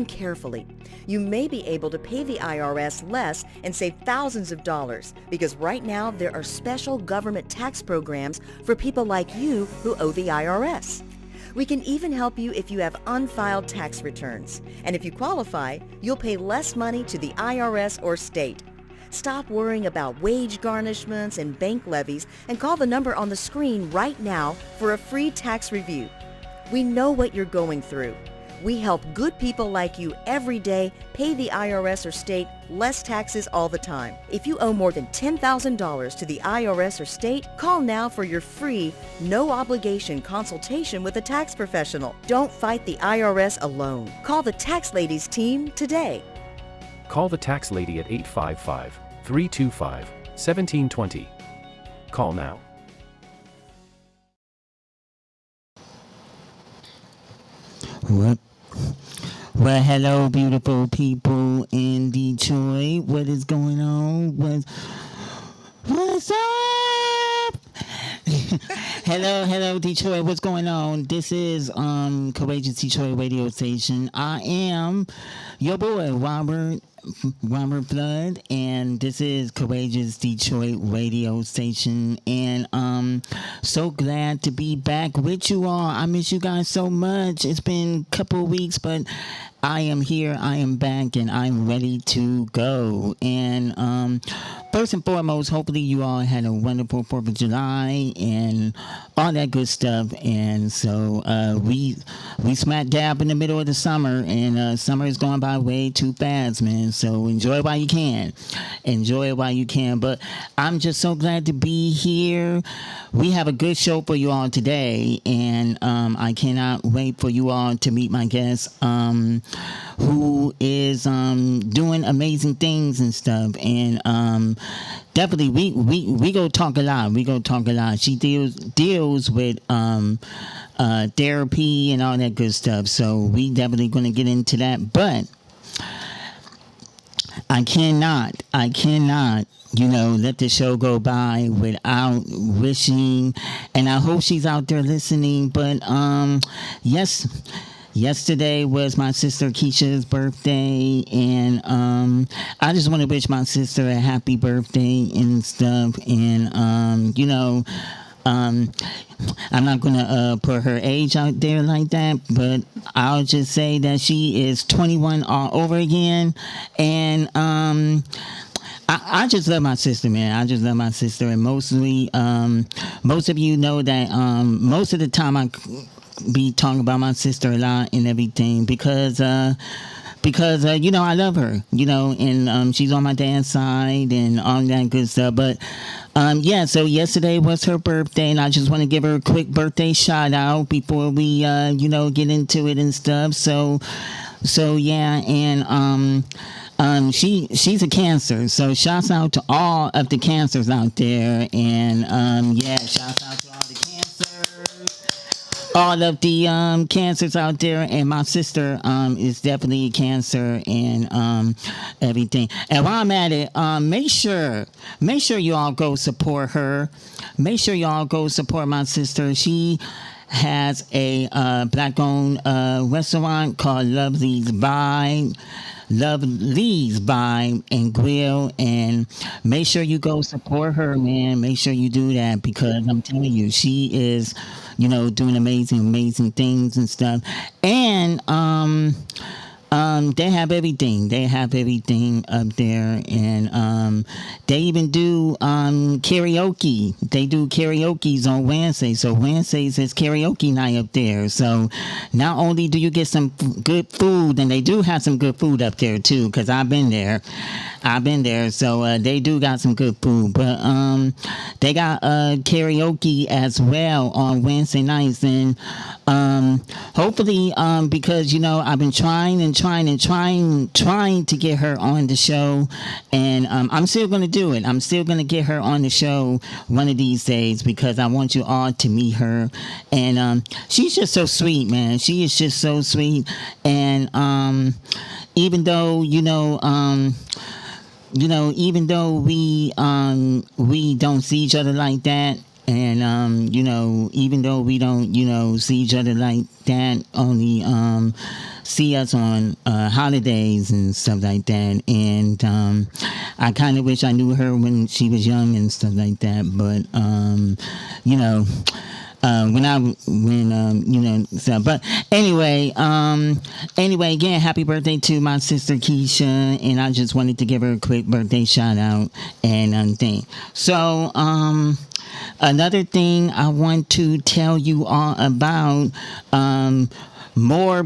Carefully. You may be able to pay the IRS less and save thousands of dollars because right now there are special government tax programs for people like you who owe the IRS. We can even help you if you have unfiled tax returns. And if you qualify, you'll pay less money to the IRS or state. Stop worrying about wage garnishments and bank levies and call the number on the screen right now for a free tax review. We know what you're going through. We help good people like you every day pay the IRS or state less taxes all the time. If you owe more than $10,000 to the IRS or state, call now for your free, no-obligation consultation with a tax professional. Don't fight the IRS alone. Call the Tax Ladies team today. Call the tax lady at 855-325-1720. Call now. What? Well, hello, beautiful people in Detroit. What is going on? What's up? hello, Detroit. What's going on? This is Courageous Detroit radio station. I am your boy, Robert Flood, and this is Courageous Detroit radio station, and so glad to be back with you all. I miss you guys so much. It's been a couple of weeks, but I am here, I am back, and I'm ready to go. And first and foremost, hopefully you all had a wonderful 4th of July and all that good stuff. And so we smack dab in the middle of the summer, and summer is going by way too fast, man. So enjoy it while you can. Enjoy it while you can. But I'm just so glad to be here. We have a good show for you all today, and I cannot wait for you all to meet my guest, who is doing amazing things and stuff. And definitely we go talk a lot. She deals with therapy and all that good stuff. So we definitely gonna get into that. But I cannot, let the show go by without wishing, and I hope she's out there listening. But yesterday was my sister Keisha's birthday, and I just want to wish my sister a happy birthday and stuff. And I'm not gonna put her age out there like that, but I'll just say that she is 21 all over again. And I just love my sister, man. I just love my sister, and mostly, most of you know that most of the time I be talking about my sister a lot and everything because I love her, and she's on my dad's side and all that good stuff. But so yesterday was her birthday, and I just want to give her a quick birthday shout out before we get into it and stuff. So yeah, and she's a Cancer, so shouts out to all of the Cancers out there. And shouts out to all the Cancers out there. And my sister is definitely a Cancer, and everything. And while I'm at it, make sure you all go support her. Make sure y'all go support my sister. She has a black-owned restaurant called Lovely's By and Grill, and make sure you go support her, man. Make sure you do that, because I'm telling you, she is, doing amazing things and stuff. And they have everything. They have everything up there, and they even do karaoke. They do karaoke's on Wednesdays. So Wednesdays is karaoke night up there. So not only do you get some good food, and they do have some good food up there too, because I've been there. So they do got some good food, but they got karaoke as well on Wednesday nights. And hopefully, because I've been trying to get her on the show, and I'm still gonna do it. I'm still gonna get her on the show one of these days, because I want you all to meet her. And she's just so sweet, man. She is just so sweet. And even though even though we don't see each other like that, And even though we don't see each other like that, only see us on holidays and stuff like that. And I kind of wish I knew her when she was young and stuff like that. But but anyway, again, happy birthday to my sister Keisha, and I just wanted to give her a quick birthday shout out and thing. So another thing I want to tell you all about, more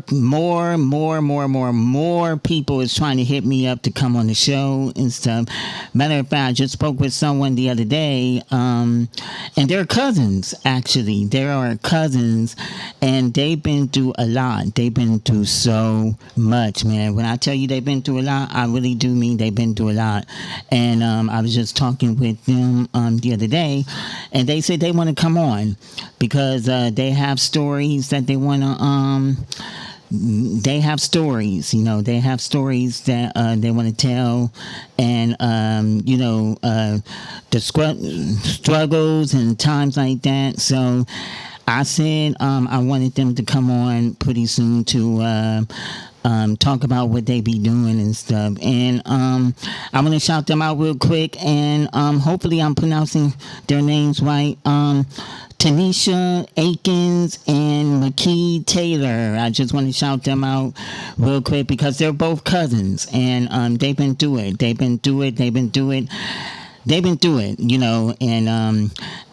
people is trying to hit me up to come on the show and stuff. Matter of fact, I just spoke with someone the other day, and they're cousins, actually. There are cousins, and they've been through a lot. They've been through so much, man. When I tell you they've been through a lot, I really do mean they've been through a lot. And I was just talking with them the other day, and they said they want to come on because they have stories that they want to they have stories, they have stories that they want to tell, and the struggles and times like that. So I said I wanted them to come on pretty soon to talk about what they be doing and stuff. And I'm gonna shout them out real quick, and hopefully I'm pronouncing their names right. Tanisha Akins and McKee Taylor. I just want to shout them out real quick because they're both cousins, and they've been through it.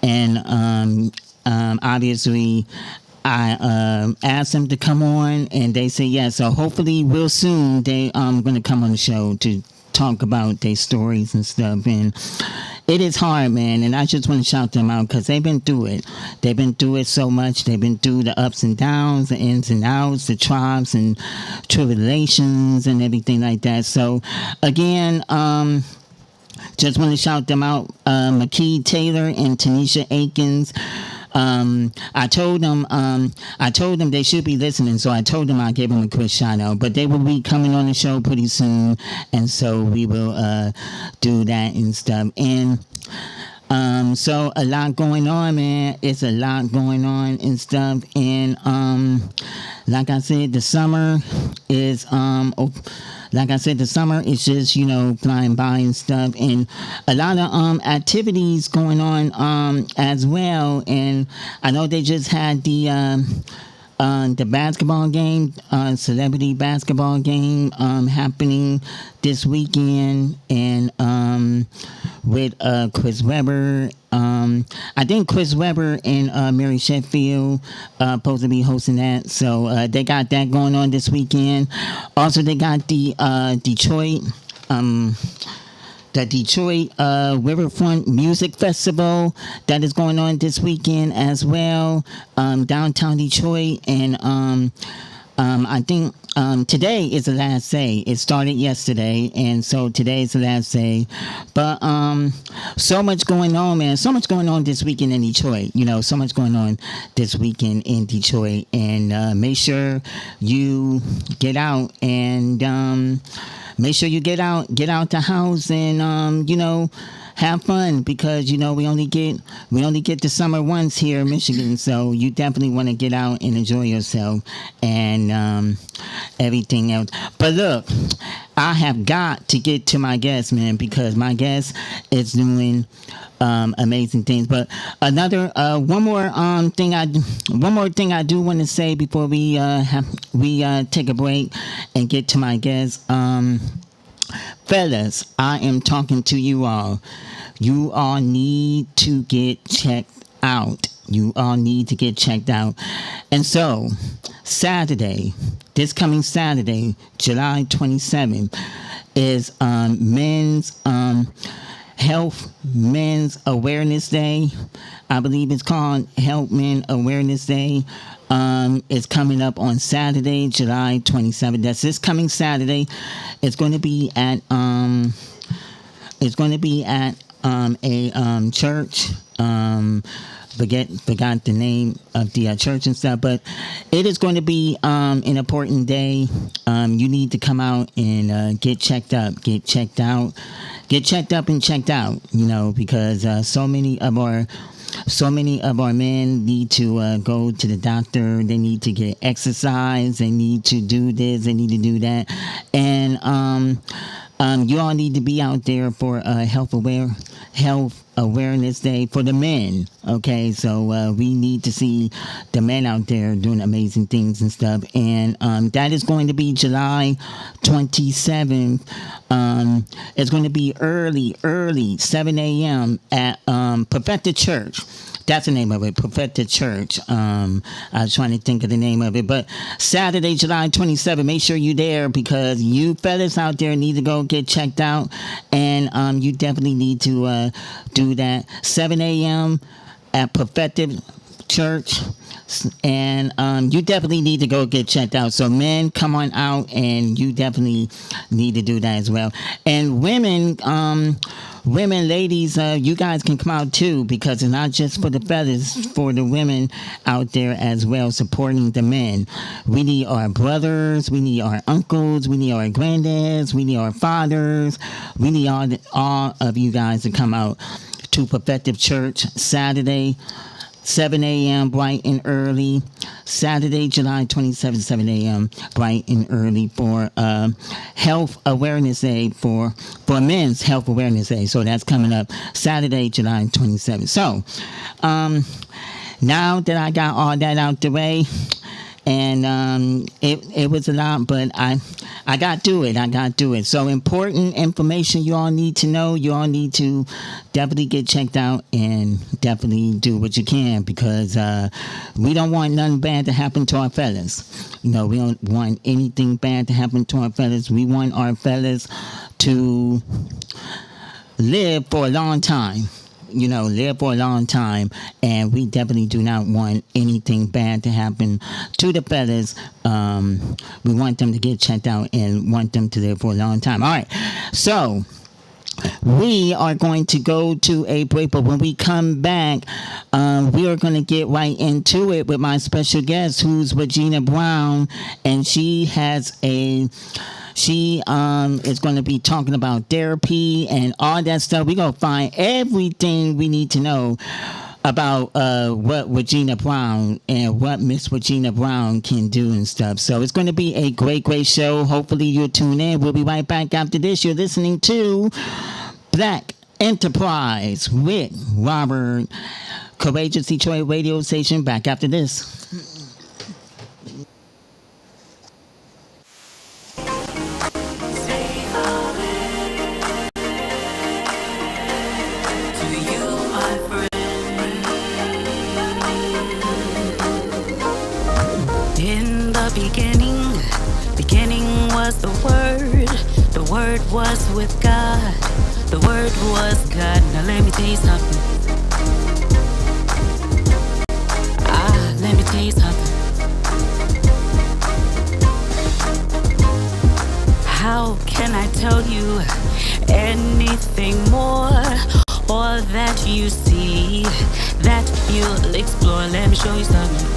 And obviously I asked them to come on, and they say yes. So hopefully real soon they going to come on the show to talk about their stories and stuff. And it is hard, man, and I just want to shout them out because they've been through it. They've been through it so much. They've been through the ups and downs, the ins and outs, the triumphs and tribulations and everything like that. So again, just want to shout them out, McKee Taylor and Tanisha Akins. I told them they should be listening, so I told them I'd give them a quick shout out. But they will be coming on the show pretty soon, and so we will do that and stuff. And so a lot going on, man. It's a lot going on and stuff. And like I said, the summer is just flying by and stuff, and a lot of activities going on as well. And I know they just had the basketball game, celebrity basketball game happening this weekend, and with Chris Webber. I think Chris Webber and Mary Sheffield supposed to be hosting that. So they got that going on this weekend. Also, they got the Detroit Riverfront Music Festival that is going on this weekend as well, downtown Detroit. And I think today is the last day. It started yesterday, and so today is the last day. But so much going on, man. So much going on this weekend in Detroit. So much going on this weekend in Detroit. And make sure you get out and make sure you get out the house and have fun, because we only get the summer once here in Michigan. So you definitely want to get out and enjoy yourself and everything else. But look, I have got to get to my guest, man, because my guest is doing amazing things. But one more thing I do want to say before we take a break and get to my guest. Fellas, I am talking to you all. You all need to get checked out. And so, this coming Saturday, July 27th, is Men's Awareness Day. I believe it's called Health Men Awareness Day. It's coming up on Saturday, July 27th. That's this coming Saturday. It's going to be at a church. Forgot the name of the church and stuff, but it is going to be an important day. You need to come out and get checked up and checked out, because so many of our So many of our men need to go to the doctor. They need to get exercise. They need to do this. They need to do that. And you all need to be out there for health awareness day for the men. Okay, so we need to see the men out there doing amazing things and stuff. And that is going to be July 27th. It's going to be early 7 a.m. at Perfected Church. That's the name of it, Perfected Church. I was trying to think of the name of it. But Saturday, July 27th, make sure you're there because you fellas out there need to go get checked out. And you definitely need to do that. 7 a.m. at Perfected Church. And you definitely need to go get checked out. So men, come on out, and you definitely need to do that as well. And women, ladies, you guys can come out too, because it's not just for the fellas, for the women out there as well, supporting the men. We need our brothers, we need our uncles, we need our granddads, we need our fathers. We need all of you guys to come out to Perfective Church Saturday, 7 a.m. bright and early. Saturday, July 27th, 7 a.m. bright and early for Health Awareness Day, for Men's Health Awareness Day. So that's coming up Saturday, July 27th. So now that I got all that out the way, and it was a lot, but I got through it. So important information you all need to know. You all need to definitely get checked out and definitely do what you can, because we don't want nothing bad to happen to our fellas. We don't want anything bad to happen to our fellas. We want our fellas to live for a long time. Live for a long time, and we definitely do not want anything bad to happen to the fellas. We want them to get checked out and want them to live for a long time. All right, so we are going to go to a break, but when we come back, we are going to get right into it with my special guest, who's Regina Brown, and she is going to be talking about therapy and all that stuff. We're going to find everything we need to know about what Regina Brown and what Miss Regina Brown can do and stuff. So it's going to be a great show. Hopefully you'll tune in. We'll be right back after this. You're listening to Black Enterprise with Robert, Courageous Detroit radio station. Back after this. Beginning was the Word was with God, the Word was God. Now let me tell you something. Let me tell you something. How can I tell you anything more? Or that you see, that you'll explore. Let me show you something.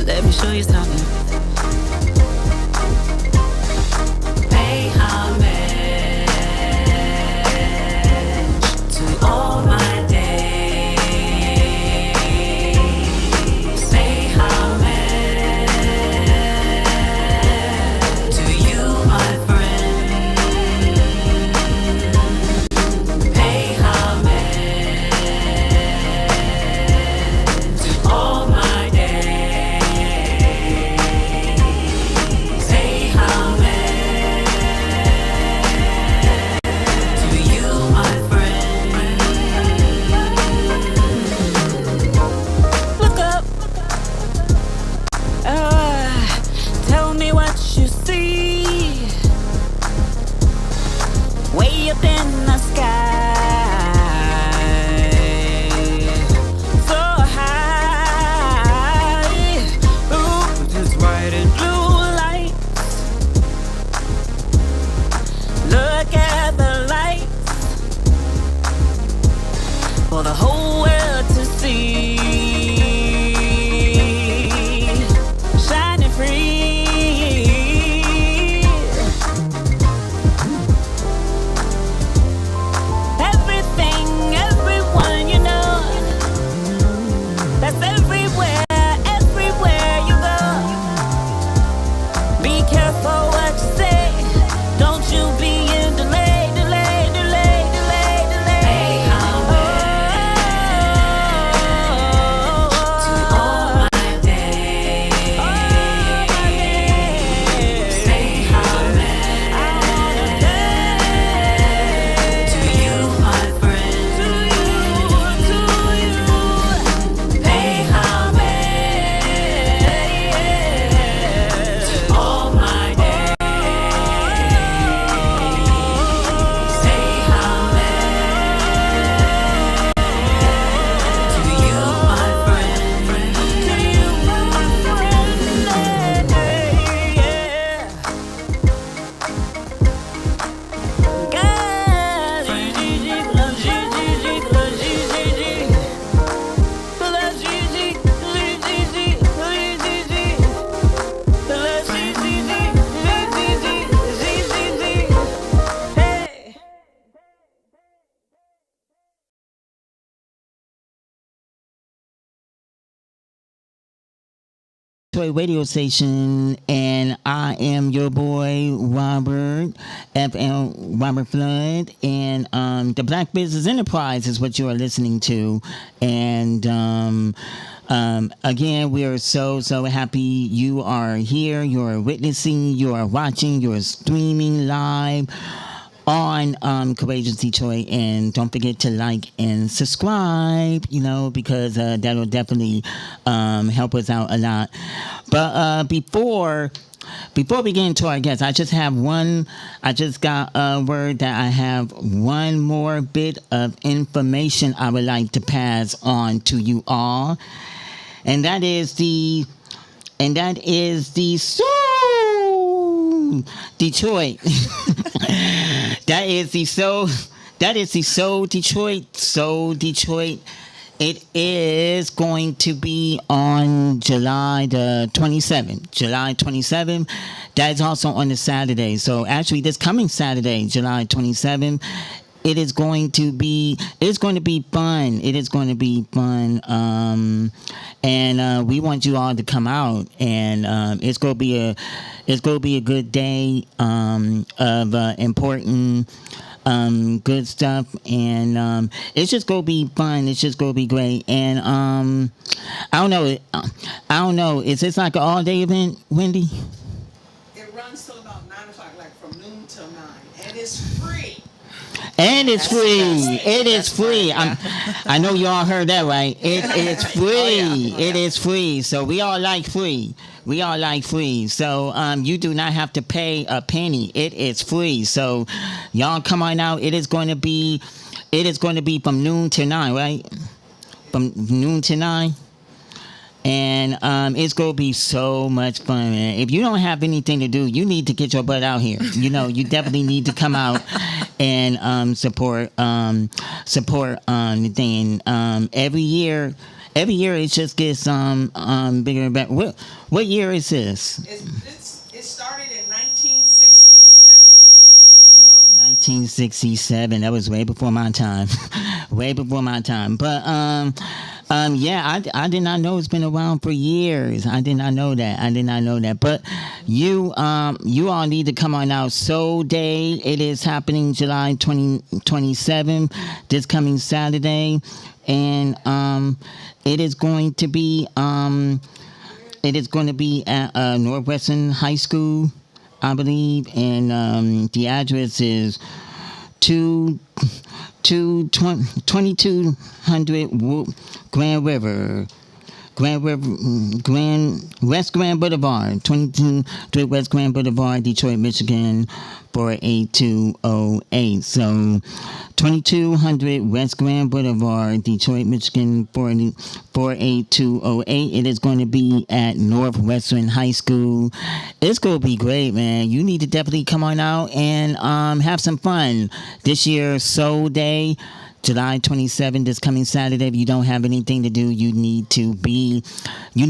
Let me show you something. Pay homage to all my days. Pay homage to you, my friend. Pay homage to all my days. Detroit radio station, and I am your boy Robert Robert Flood, and the Black Business Enterprise is what you are listening to, and again, we are so happy you are here. You are witnessing, you are watching, you are streaming live on Courageous Detroit, and don't forget to like and subscribe, because that'll definitely help us out a lot. But before we get into our guests, I just got a word that I have one more bit of information I would like to pass on to you all, and that is the Detroit. That is the Soul Detroit. It is going to be on July the 27th. July 27th. That is also on the Saturday. So actually, this coming Saturday, July 27th. It is going to be fun. It is going to be fun. And we want you all to come out, and it's going to be a good day of important good stuff, and it's just going to be fun. It's just going to be great. And I don't know. Is this like an all day event, Wendy? It runs till about 9 o'clock, like from noon till 9, and it's free. And it's free. It is free. I know you all heard that right. It is free. Oh, yeah. It is free. So we all like free. So you do not have to pay a penny. It is free. So y'all come on out. It is going to be from noon to 9, right? From noon to 9. And it's going to be so much fun, man. If you don't have anything to do, you need to get your butt out here. You definitely need to come out and support the thing. Every year it just gets bigger and better. What year is this? It started in 1967. Whoa, 1967. That was way before my time. But yeah, I did not know it's been around for years. I did not know that. But you all need to come on out. Soul Day. It is happening July 27th, this coming Saturday, and it is going to be at Northwestern High School, I believe, and the address is 2200 West Grand Boulevard, 2200 West Grand Boulevard, Detroit, Michigan, 48208. So 2200 West Grand Boulevard, Detroit, Michigan, 48208. It is going to be at Northwestern High School. It's going to be great, man. You need to definitely come on out and have some fun. This year, Soul Day, July 27th, this coming Saturday. If you don't have anything to do, you need to be there. You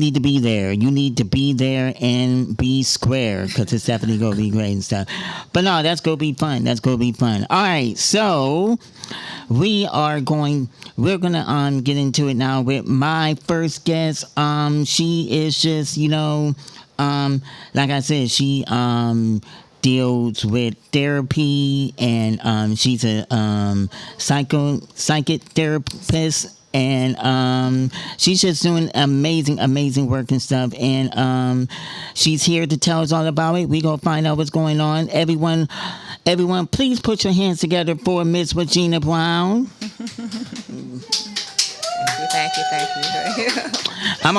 need to be there and be square, because it's definitely going to be great and stuff. But no, that's going to be fun. All right, so we're going to get into it now with my first guest. She is just, like I said, she deals with therapy, and she's a psychic therapist, and she's just doing amazing work and stuff, and she's here to tell us all about it. We gonna find out what's going on. Everyone, please put your hands together for Miss Regina Brown. Thank you. I'm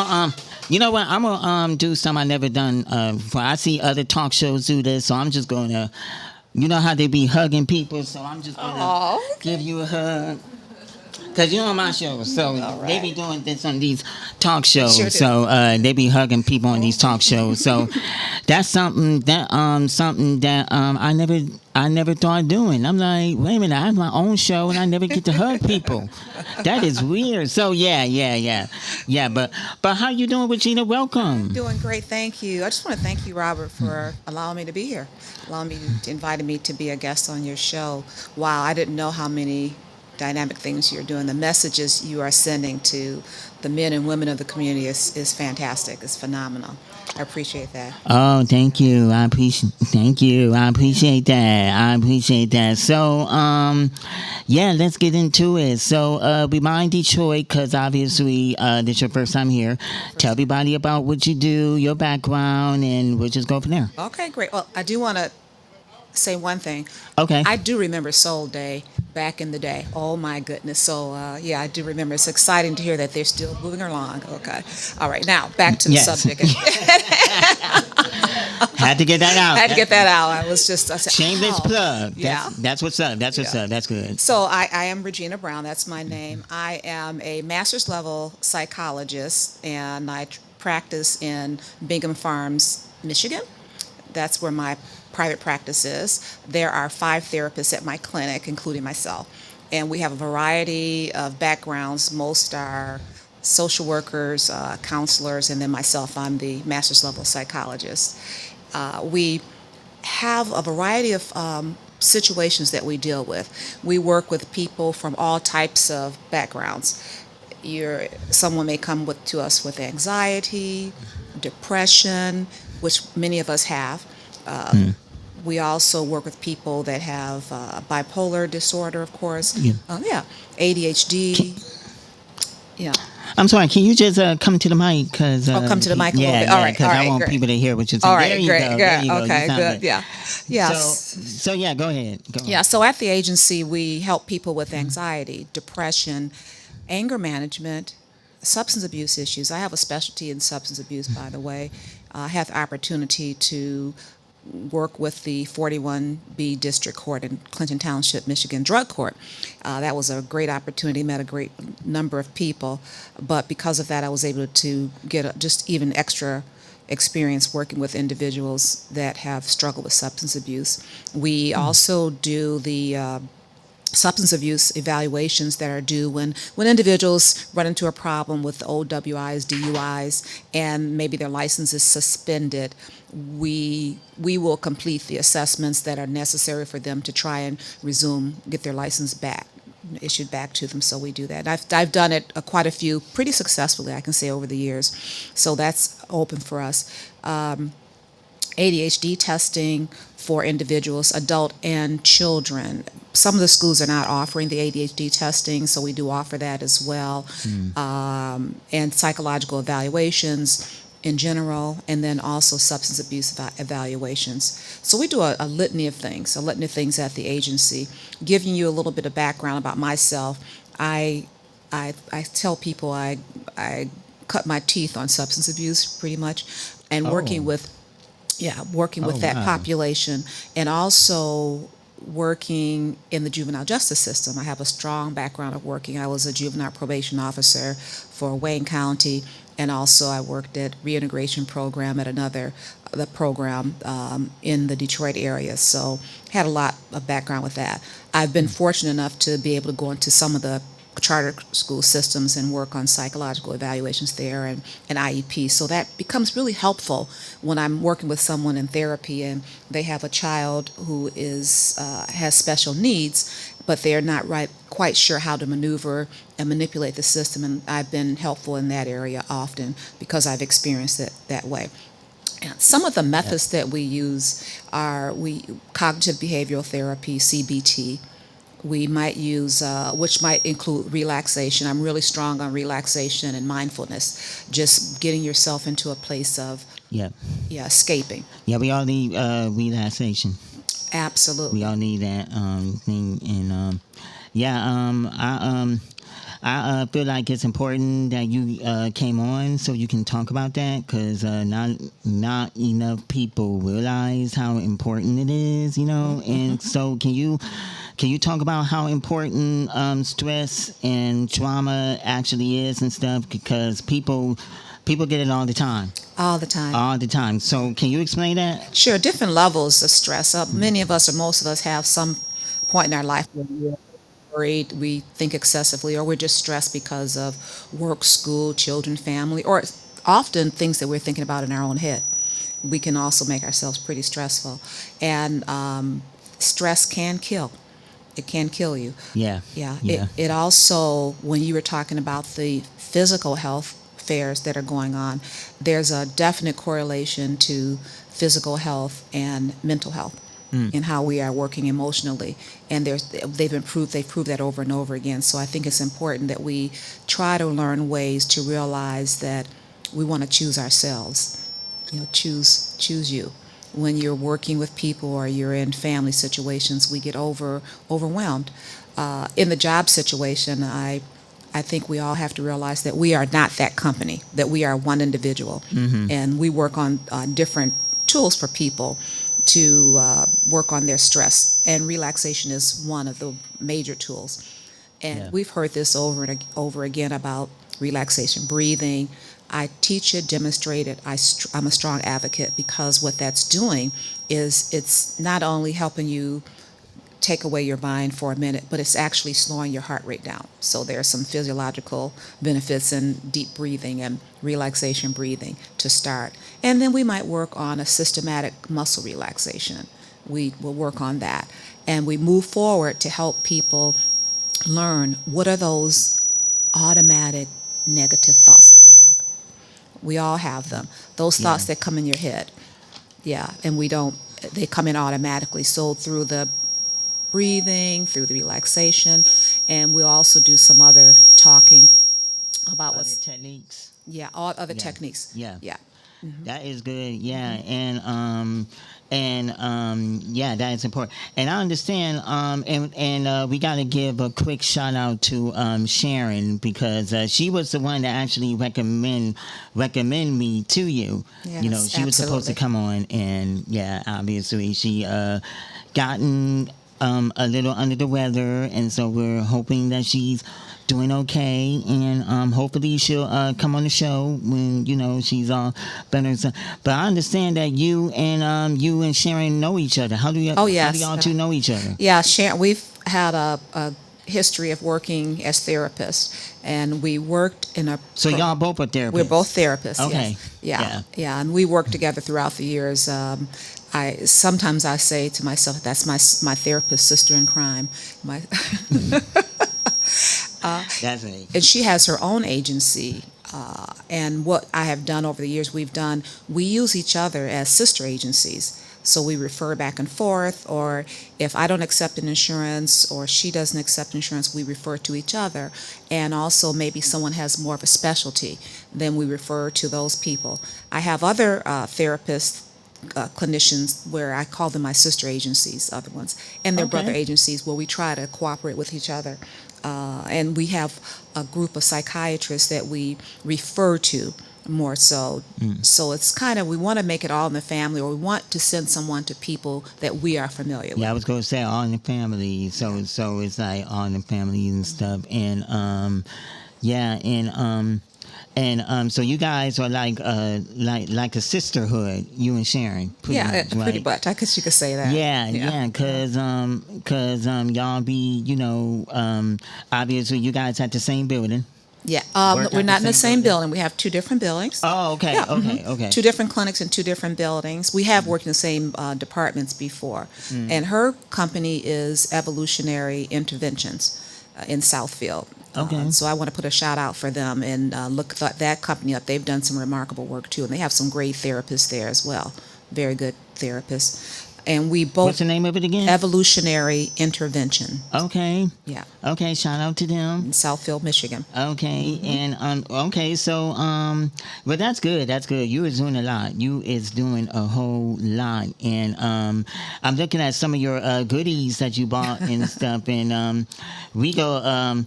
gonna do something I never done before. I see other talk shows do this, so I'm just gonna, how they be hugging people, so I'm just gonna give you a hug. Because you're on my show, so they be doing this on these talk shows. Sure, so they be hugging people on these talk shows. So that's something that I never thought of doing. I'm like, wait a minute, I have my own show and I never get to hug people. That is weird. So yeah. But how you doing, Regina? Welcome. I'm doing great, thank you. I just want to thank you, Robert, for allowing me to be here, inviting me to be a guest on your show. Wow, I didn't know how many dynamic things you're doing. The messages you are sending to the men and women of the community is fantastic. It's phenomenal. I appreciate that. Oh, thank you. Thank you. I appreciate that. I appreciate that. So, yeah, let's get into it. So, remind Detroit, because obviously this is your first time here. Tell everybody about what you do, your background, and we'll just go from there. Okay, great. Well, I do want to say one thing. Okay. I do remember Soul Day back in the day. Oh my goodness. So yeah, I do remember. It's exciting to hear that they're still moving along. Okay. All right. Now back to the Yes. subject. Had to get that out. I had to get that out. I said, Shameless "Ow." plug. Yeah. That's what's up. That's what's Yeah. up. That's good. So I am Regina Brown. That's my name. I am a master's level psychologist, and I practice in Bingham Farms, Michigan. That's where my private practice is. There are 5 therapists at my clinic, including myself. And we have a variety of backgrounds. Most are social workers, counselors, and then myself, I'm the master's level psychologist. We have a variety of situations that we deal with. We work with people from all types of backgrounds. Someone may come to us with anxiety, depression, which many of us have. We also work with people that have bipolar disorder, of course. Yeah. ADHD. Yeah. I'm sorry. Can you just come to the mic? Cause, Come to the mic a little yeah, bit. Yeah, All right, because all I right, want great. people to hear what you're saying. All right, There you great, go. good. There you go. Okay, You sound good. Yeah. Yeah. So yeah, go ahead. Go Yeah, on. so at the agency, we help people with anxiety, depression, anger management, substance abuse issues. I have a specialty in substance abuse, by the way. I have the opportunity to work with the 41B District Court in Clinton Township, Michigan Drug Court. That was a great opportunity, met a great number of people, but because of that, I was able to get just even extra experience working with individuals that have struggled with substance abuse. We also do the substance abuse evaluations that are due when individuals run into a problem with OWIs, DUIs, and maybe their license is suspended. We will complete the assessments that are necessary for them to try and get their license back, issued back to them. So we do that. I've done it quite a few, pretty successfully, I can say, over the years. So that's open for us. ADHD testing for individuals, adult and children. Some of the schools are not offering the ADHD testing, so we do offer that as well. And psychological evaluations in general, and then also substance abuse evaluations. So we do a litany of things at the agency. Giving you a little bit of background about myself, I tell people I cut my teeth on substance abuse pretty much, and working with that wow. population, and also working in the juvenile justice system. I have a strong background of working. I was a juvenile probation officer for Wayne County, and also I worked at reintegration program at the program in the Detroit area. So had a lot of background with that. I've been fortunate enough to be able to go into some of the charter school systems and work on psychological evaluations there and IEP. So that becomes really helpful when I'm working with someone in therapy and they have a child who has special needs, but they're not quite sure how to maneuver and manipulate the system. And I've been helpful in that area often because I've experienced it that way. And some of the methods that we use are cognitive behavioral therapy, CBT. We might use, which might include relaxation. I'm really strong on relaxation and mindfulness, just getting yourself into a place of escaping. Yeah, we all need relaxation. Absolutely. We all need that thing, and I feel like it's important that you came on so you can talk about that, because not enough people realize how important it is, And so can you talk about how important stress and trauma actually is and stuff, because people get it all the time. All the time. All the time. So can you explain that? Sure. Different levels of stress. Many of us, or most of us, have some point in our life where we're worried, we think excessively, or we're just stressed because of work, school, children, family, or often things that we're thinking about in our own head. We can also make ourselves pretty stressful. And stress can kill. It can kill you. Yeah. Yeah. It also, when you were talking about the physical health fairs that are going on, there's a definite correlation to physical health and mental health and how we are working emotionally. And they've proved that over and over again. So I think it's important that we try to learn ways to realize that we want to choose ourselves. Choose you. When you're working with people or you're in family situations, we get overwhelmed. In the job situation, I think we all have to realize that we are not that company, that we are one individual. And we work on different tools for people to work on their stress. And relaxation is one of the major tools. And we've heard this over and over again about relaxation, breathing. I teach it, demonstrate it. I'm a strong advocate because what that's doing is it's not only helping you take away your mind for a minute, but it's actually slowing your heart rate down. So there are some physiological benefits in deep breathing and relaxation breathing to start. And then we might work on a systematic muscle relaxation. We will work on that. And we move forward to help people learn what are those automatic negative thoughts that we have. We all have them. Those thoughts that come in your head. And they come in automatically. So through the breathing, through the relaxation, and we'll also do some other talking about Other techniques. All other techniques. Yeah. Mm-hmm. That is good. Yeah, and that is important. And I understand. And we got to give a quick shout out to Sharon because she was the one that actually recommend me to you. Yes, she was supposed to come on, and obviously she gotten a little under the weather, and so we're hoping that she's doing okay, and hopefully she'll come on the show when she's all better. But I understand that you and Sharon know each other. How do you? Oh yes. How do y'all two know each other? Yeah, Sharon. We've had a history of working as therapists, and we worked in a. So y'all both are therapists. We're both therapists. Okay. Yes. Yeah, and we worked together throughout the years. Sometimes I say to myself, that's my therapist sister in crime. That's it. And she has her own agency. And what I have done over the years, we use each other as sister agencies. So we refer back and forth, or if I don't accept an insurance or she doesn't accept insurance, we refer to each other. And also maybe someone has more of a specialty, then we refer to those people. I have other therapists, clinicians, where I call them my sister agencies, other ones, and they're brother agencies where we try to cooperate with each other. And we have a group of psychiatrists that we refer to more so. So it's kind of, we want to make it all in the family, or we want to send someone to people that we are familiar with. Yeah, I was going to say all in the family. So it's like all in the family and stuff. And so you guys are like a sisterhood, you and Sharon. Pretty much. I guess you could say that. Yeah, because y'all be, obviously you guys at the same building. Yeah, we're not in the same building. We have two different buildings. Oh, okay, yeah, okay. Two different clinics in two different buildings. We have worked in the same departments before. And her company is Evolutionary Interventions in Southfield. Okay. So I want to put a shout out for them and look that company up. They've done some remarkable work too, and they have some great therapists there as well. Very good therapists. And we both. What's the name of it again? Evolutionary Intervention. Okay. Yeah. Okay. Shout out to them. In Southfield, Michigan. Okay. And okay. So but that's good. That's good. You is doing a lot. You is doing a whole lot. And I'm looking at some of your goodies that you bought and stuff. And we go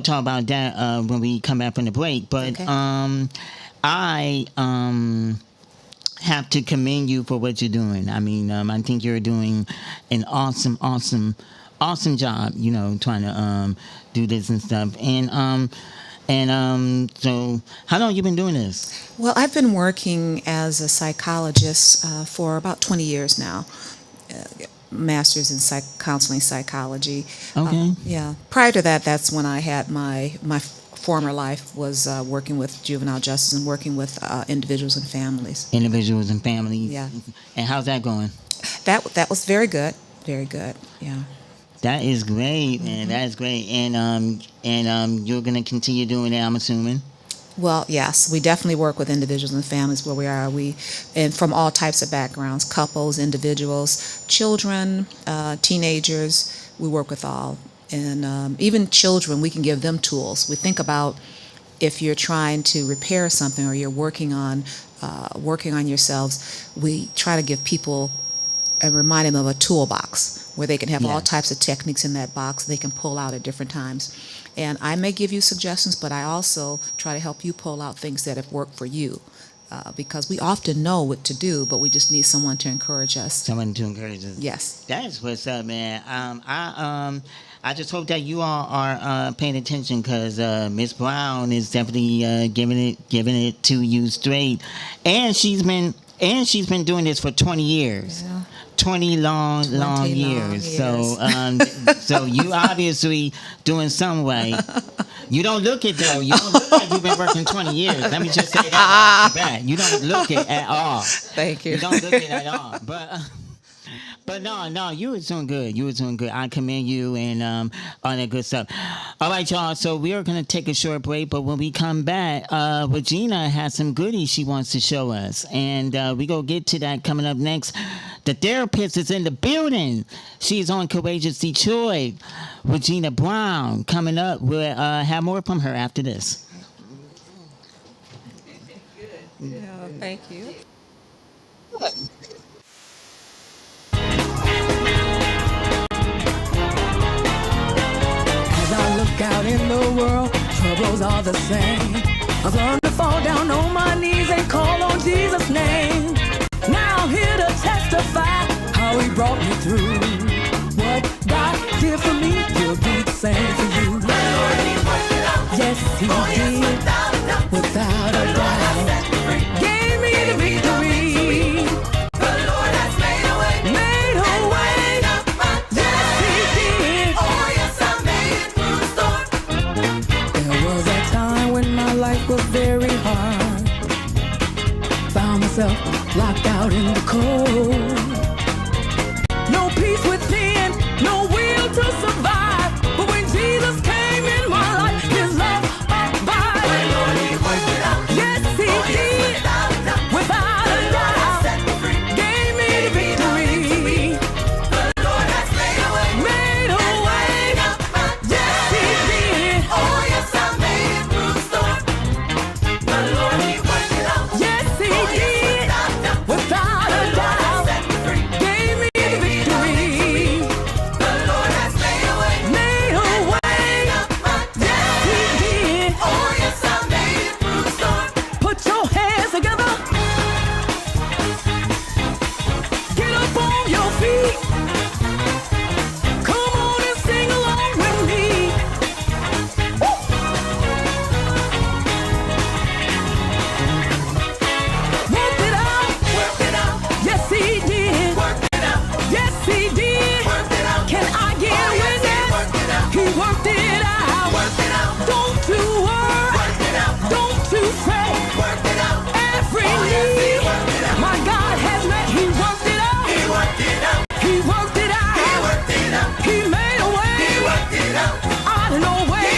talk about that when we come back from the break. But okay. I have to commend you for what you're doing. I mean, I think you're doing an awesome job, trying to do this and stuff. And so how long have you been doing this? Well, I've been working as a psychologist for about 20 years now. Master's in counseling psychology. Okay. Yeah. Prior to that, that's when I had my former life was working with juvenile justice and working with individuals and families. Individuals and families. Yeah. And how's that going? That was very good. Very good. Yeah. That is great, man. That is great. And you're gonna continue doing that, I'm assuming. Well, yes, we definitely work with individuals and families where we are. And from all types of backgrounds, couples, individuals, children, teenagers, we work with all. And even children, we can give them tools. We think about if you're trying to repair something or you're working on yourselves, we try to give people and remind them of a toolbox where they can have all Yes. types of techniques in that box they can pull out at different times. And I may give you suggestions, but I also try to help you pull out things that have worked for you. Because we often know what to do, but we just need someone to encourage us. Someone to encourage us. Yes. That's what's up, man. I just hope that you all are paying attention because Miss Brown is definitely giving it to you straight, and she's been doing this for 20 years. Yeah. 20 long 20 long years. years. So you obviously doing some right. You don't look it though. You don't look like you've been working 20 years. Let me just say that right off the bat. You don't look it at all. Thank you. You don't look it at all. But no, you was doing good. You was doing good. I commend you and all that good stuff. All right, y'all. So we are gonna take a short break, but when we come back, Regina has some goodies she wants to show us, and we gonna get to that coming up next. The therapist is in the building. She's on Courageous Detroit. Regina Brown coming up. We'll have more from her after this. Yeah, thank you. As I look out in the world, troubles are the same. I've learned to fall down on my knees and call on Jesus' name. Now I'm here to testify how he brought me through. What God did for me, he'll do the same for you. Yes, he did, without a doubt. Gave me the victory. The Lord has made a way. Made a way. Yes, he did. Oh, yes, I made it through the storm. There was a time when my life was very hard. Found myself locked out in the cold. No peace within, no will to survive. But when Jesus came in my life, his love abide. Yes, he did, without a doubt. Gave me the victory. The Lord has made a way. Made a way. Yes, he did. Oh, yes, I made it through the storm. The Lord, he worked it out. Yes, he did, without a doubt. Gave me the victory. The Lord has made a way. Made a way. Yes, he did. Oh, yes, I made it through the storm. Put your hands together. Get up on your feet. Come on and sing along with me. Woo! Worked it out. Worked it out. Yes, he did. Worked it out. Yes, he did. Worked it out. Can I get a witness? He worked it out. Worked it out. Don't you worry. Worked it out. Don't you fret. Worked it out. Every need my God has met. He worked it out. He worked it out. He worked it out. He worked it out. He made a way. He worked it out. Out of no way.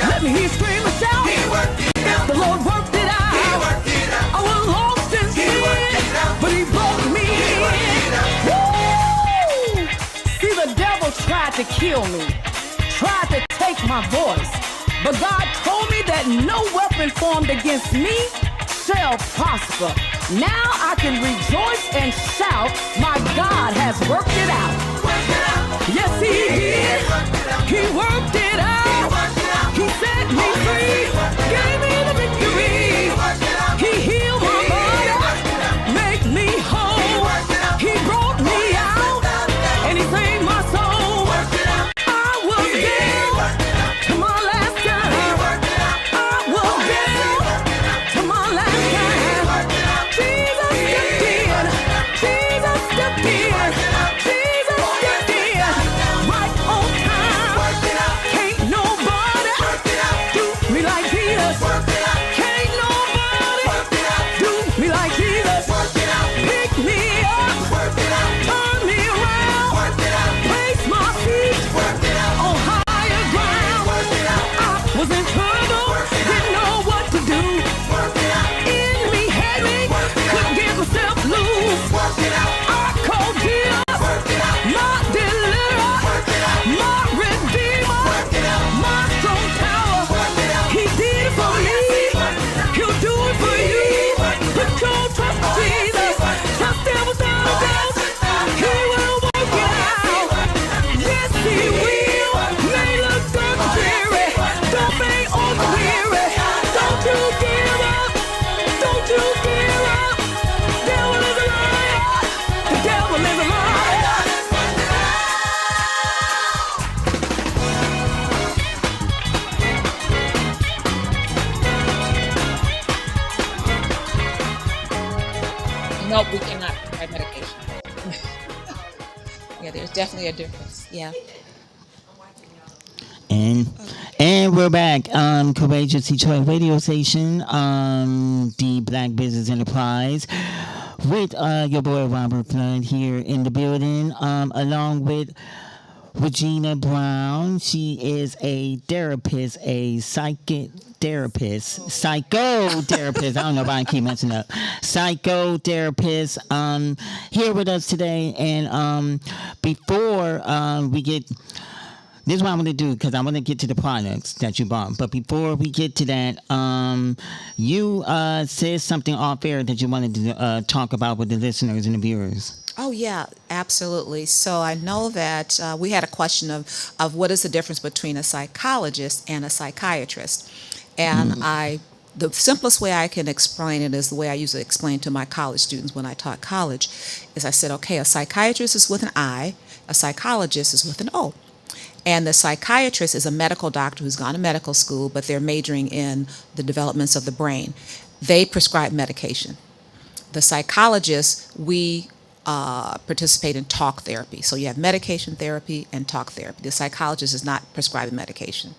Let me hear you scream and shout. He worked it out. The Lord worked it out. He worked it out. I was lost in sin, but he brought me in. Woo! See, the devil tried to kill me, tried to take my voice, but God told me that no weapon formed against me shall prosper. Now I can rejoice and shout, my God has worked it out. Yes, he did. He worked it out. He set me free. Gave me the victory. He healed my body. Make me whole. He brought me out. And he saved my soul. I was down to my last time. I was down to my last time. Jesus stepped in. Jesus stepped in. Jesus stepped in. Right there's definitely a difference. Yeah. And and we're back. Courageous Detroit radio station, the Black Business Enterprise, with your boy Robert Flood here in the building, along with Regina Brown. She is a therapist, a psychotherapist. I don't know why I keep messing up. Psychotherapist, here with us today. And before we get, this is what I'm going to do because I want to get to the products that you bought. But before we get to that, you said something off air that you wanted to talk about with the listeners and the viewers. Oh, yeah, absolutely. So I know that we had a question of what is the difference between a psychologist and a psychiatrist. And the simplest way I can explain it is the way I usually explain to my college students when I taught college, is I said, okay, a psychiatrist is with an I, a psychologist is with an O. And the psychiatrist is a medical doctor who's gone to medical school, but they're majoring in the developments of the brain. They prescribe medication. The psychologist, we participate in talk therapy. So you have medication therapy and talk therapy. The psychologist is not prescribing medication.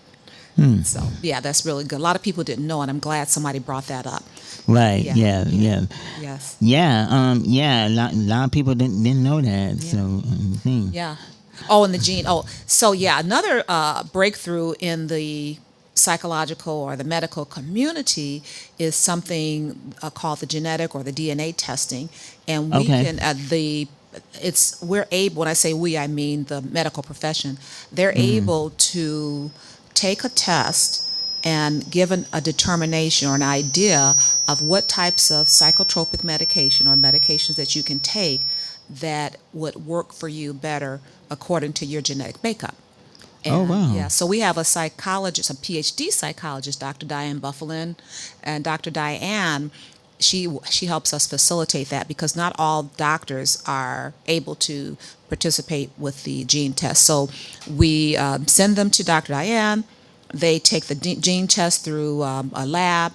So, yeah, that's really good. A lot of people didn't know, and I'm glad somebody brought that up. Right. Yeah. Yes. Yes. Yeah. A lot of people didn't know that. So. Yeah. Oh, and the gene. Oh, so yeah, another breakthrough in the psychological or the medical community is something called the genetic or the DNA testing, and we can we're able. When I say we, I mean the medical profession. They're able to take a test and give a determination or an idea of what types of psychotropic medication or medications that you can take that would work for you better according to your genetic makeup. And, wow. Yeah, so we have a psychologist, a PhD psychologist, Dr. Diane Buffalin, and Dr. Diane, she helps us facilitate that because not all doctors are able to participate with the gene test. So we send them to Dr. Diane. They take the gene test through a lab.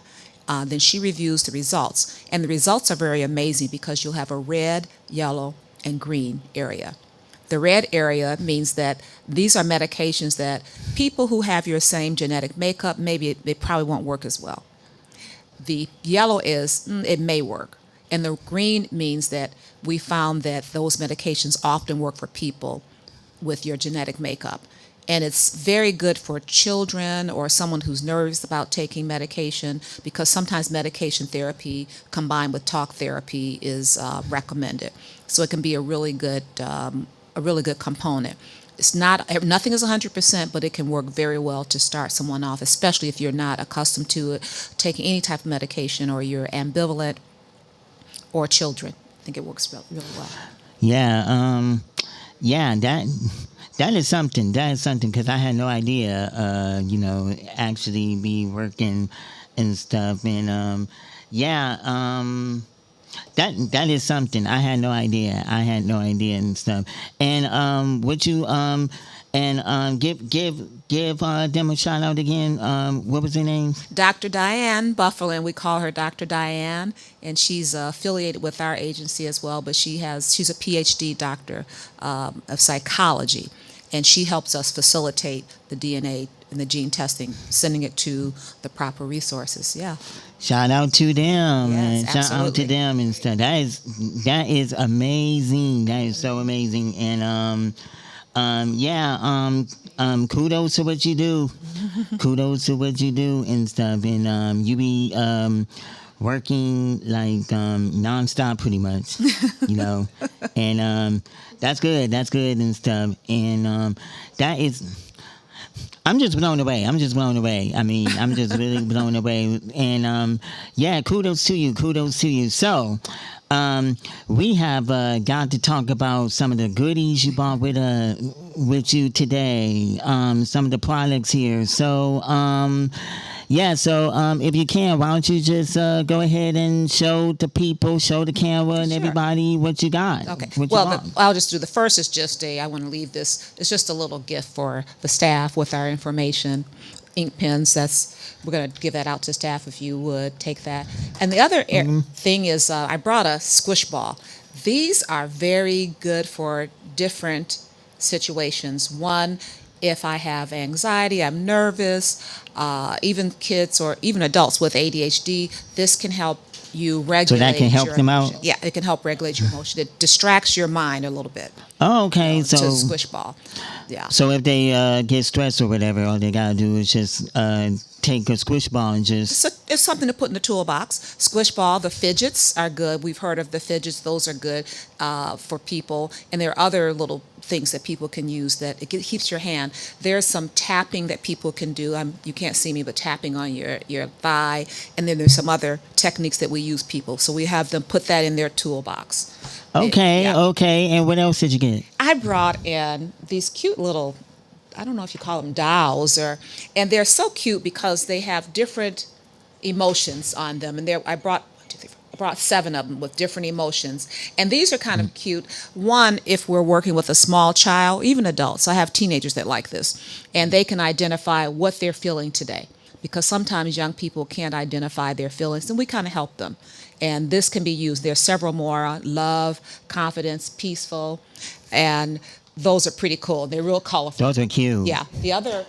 Then she reviews the results. And the results are very amazing because you'll have a red, yellow, and green area. The red area means that these are medications that people who have your same genetic makeup, maybe they probably won't work as well. The yellow is, it may work. And the green means that we found that those medications often work for people with your genetic makeup. And it's very good for children or someone who's nervous about taking medication because sometimes medication therapy combined with talk therapy is recommended. So it can be a really good component. It's not, nothing is 100%, but it can work very well to start someone off, especially if you're not accustomed to it, taking any type of medication or you're ambivalent or children. I think it works really well. Yeah, that is something. That is something because I had no idea, actually be working and stuff. And that is something. I had no idea. And stuff. And would you give them a shout out again? What was her name? Dr. Diane Buffalin. We call her Dr. Diane, and she's affiliated with our agency as well. But she's a PhD doctor of psychology, and she helps us facilitate the DNA and the gene testing, sending it to the proper resources. Yeah. Shout out to them. Yes, Shout out to them and stuff. That is amazing. That is so amazing. And kudos to what you do. Kudos to what you do and stuff. And you be working like nonstop pretty much, And that's good and stuff. And that is, I'm just blown away. I mean, I'm just really blown away. And kudos to you. So we have got to talk about some of the goodies you bought with you today. Some of the products here. So if you can, why don't you just go ahead and show the people, show the camera and everybody what you got. Okay. I'll just do the first is just I want to leave this. It's just a little gift for the staff with our information, ink pens. We're going to give that out to staff if you would take that. And the other thing is I brought a squish ball. These are very good for different situations. One, if I have anxiety, I'm nervous, even kids or even adults with ADHD, this can help you regulate. So that can help your them out? emotion. Yeah, it can help regulate your emotion. It distracts your mind a little bit. Oh, okay. To So squish ball. Yeah. so if they get stressed or whatever, all they gotta do is just take a squish ball and just. It's something to put in the toolbox. Squish ball, the fidgets are good. We've heard of the fidgets; those are good for people. And there are other little things that people can use that it keeps your hand. There's some tapping that people can do. You can't see me, but tapping on your thigh. And then there's some other techniques that we use people. So we have them put that in their toolbox. Okay, Yeah. okay. And what else did you get? I brought in these cute little, I don't know if you call them dolls, and they're so cute because they have different emotions on them. And I brought 7 of them with different emotions. And these are kind of cute. One, if we're working with a small child, even adults, I have teenagers that like this, and they can identify what they're feeling today. Because sometimes young people can't identify their feelings, and we kind of help them. And this can be used. There's several more: love, confidence, peaceful, and those are pretty cool. They're real colorful. Those are cute. Yeah. The other.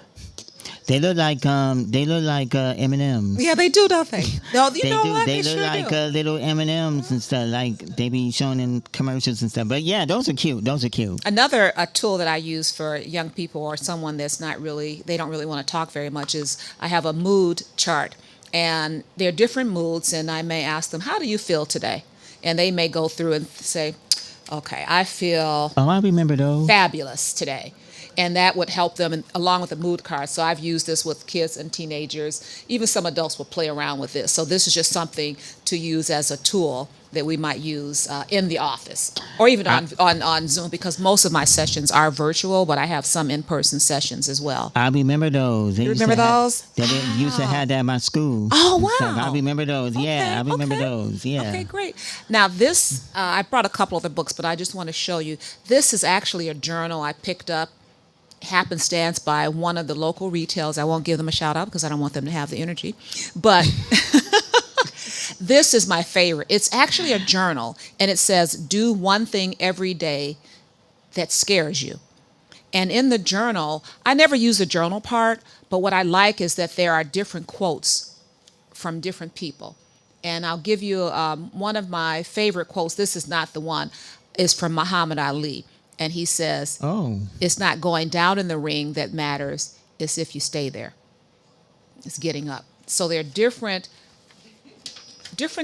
They look like M&Ms. Yeah, they do, don't they? No, you know do. what? They look sure like do. little M&Ms and stuff. Like they be shown in commercials and stuff. But yeah, those are cute. Those are cute. Another tool that I use for young people or someone that's they don't really want to talk very much is I have a mood chart. And there are different moods, and I may ask them, how do you feel today? And they may go through and say, okay, I feel Oh, I remember those. fabulous today. And that would help them along with the mood card. So I've used this with kids and teenagers. Even some adults will play around with this. So this is just something to use as a tool that we might use in the office or even on Zoom, because most of my sessions are virtual, but I have some in-person sessions as well. I remember those. You remember those? They used to have that at my school. Oh, and stuff. wow. I remember those. Yeah, I remember okay. those. Yeah. Okay, great. Now this, I brought a couple other books, but I just want to show you. This is actually a journal I picked up happenstance by one of the local retailers. I won't give them a shout out because I don't want them to have the energy. But this is my favorite. It's actually a journal, and it says, do one thing every day that scares you. And in the journal, I never use the journal part, but what I like is that there are different quotes from different people. And I'll give you one of my favorite quotes. This is not the one. Is from Muhammad Ali. And he says, it's not going down in the ring that matters. It's if you stay there. It's getting up. So there are different